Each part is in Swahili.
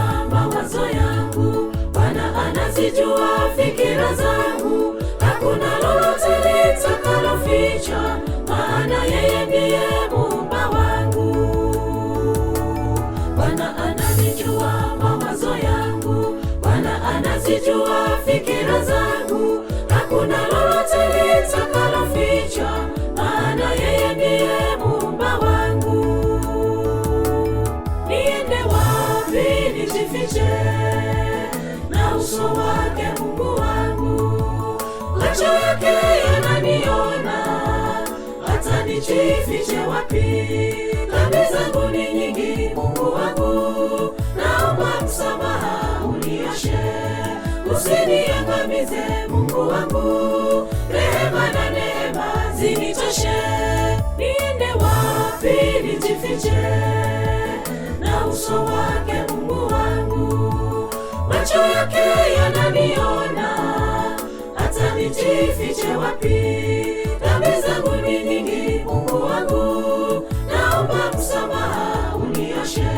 ananijua mawazo yangu, Bwana anazijua fikira zangu. Hakuna lolote litakaloficha, maana yeye ndiye Muumba wangu. Bwana ananijua mawazo yangu, Bwana anazijua fikira zangu. Hakuna lolote litakaloficha, maana yeye ndiye Muumba wangu. Niende wapi nijifiche na uso wake Mungu wangu? Macho yake yananiona, hata nijifiche wapi? Dhambi zangu ni nyingi Mungu wangu, naomba msamaha unioshe. Usiniangamize Mungu wangu, rehema na neema zinitoshe. Niende wapi nijifiche na uso wake Mungu wangu? Macho yake yananiona, hata nijifiche wapi? Dhambi zangu ni nyingi Mungu wangu, naomba msamaha unioshe.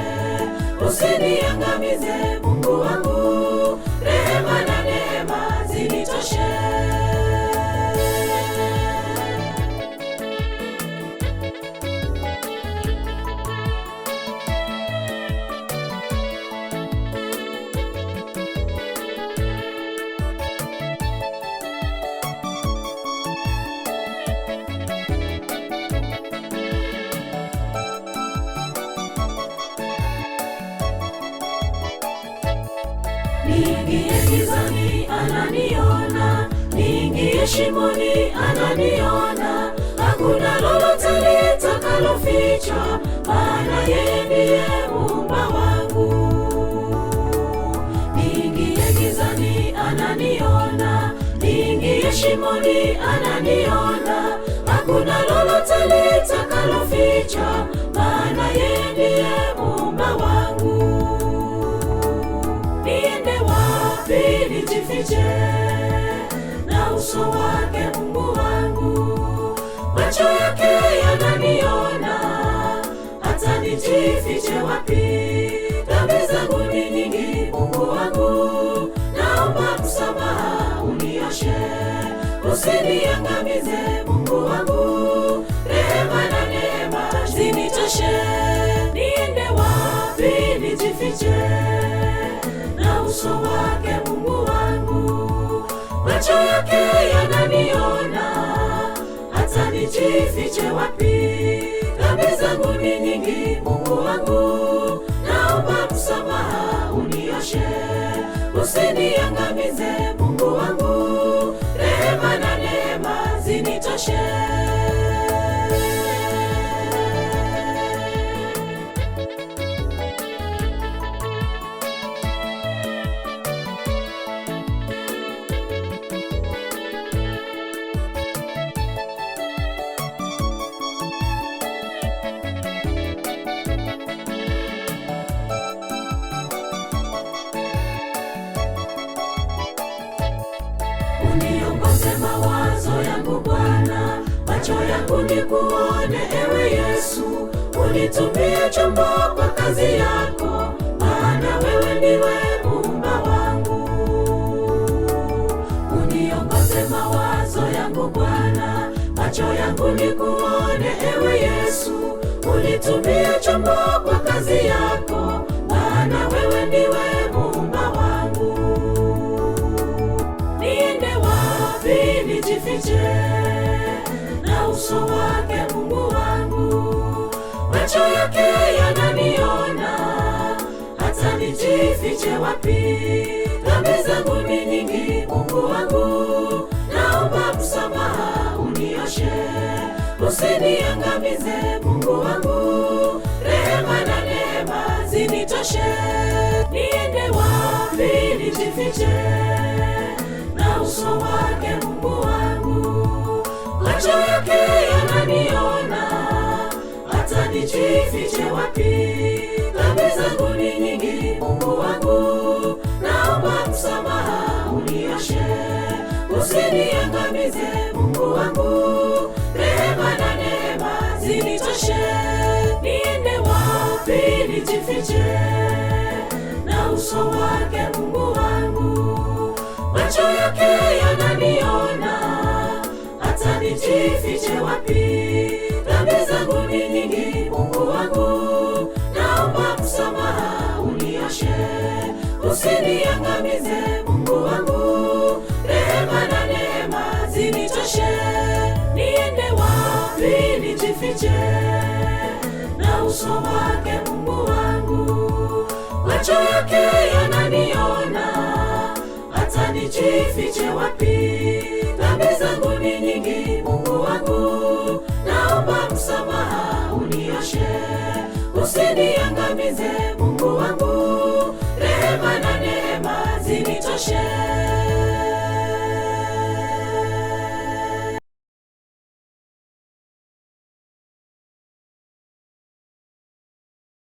Usiniangamize Mungu wangu, rehema na neema zinitoshe. Niingie gizani ananiona, niingie shimoni ananiona. Hakuna lolote litakaloficha, maana yeye ndiye Muumba wangu. Niingie gizani ananiona, niingie shimoni ananiona. Hakuna lolote litakaloficha, maana yeye ndiye Muumba wangu. Niende wapi nijifiche na uso wake Mungu wangu? Macho yake yananiona, hata nijifiche wapi? Dhambi zangu ni nyingi Mungu wangu, naomba msamaha unioshe. Usiniangamize Mungu wangu, rehema na neema zinitoshe. Niende wapi nijifiche na uso wake Mungu wangu? Macho yake yananiona, hata nijifiche wapi? Dhambi zangu ni nyingi Mungu wangu, naomba msamaha unioshe. Usiniangamize Mungu wangu, rehema na neema zinitoshe. Uniongoze mawazo yangu Bwana, macho yangu nikuone ewe Yesu. Unitumie chombo kwa kazi yako, maana wewe ndiwe Muumba wangu. Uniongoze mawazo yangu Bwana, macho yangu nikuone ewe Yesu. Unitumie chombo kwa kazi yako, maana wewe ndiwe Muumba wangu. Niende wapi nijifiche na uso wake Mungu wangu? Macho yake yananiona, hata nijifiche wapi? Dhambi zangu ni nyingi Mungu wangu, naomba msamaha unioshe. Usiniangamize Mungu wangu, rehema na neema zinitoshe. Niende wapi nijifiche na uso wake Mungu wangu? Macho yake yananiona, hata nijifiche wapi? Dhambi zangu ni nyingi Mungu wangu, naomba msamaha unioshe. Usiniangamize Mungu wangu, rehema na neema zinitoshe. Niende wapi nijifiche na uso wake Mungu wangu. Macho yake yananiona, hata nijifiche wapi? Dhambi zangu ni nyingi Mungu wangu, naomba msamaha unioshe. Usiniangamize Mungu wangu, rehema na neema zinitoshe. Niende wapi nijifiche na uso wake Mungu wangu? Macho yake yananiona, hata nijifiche wapi?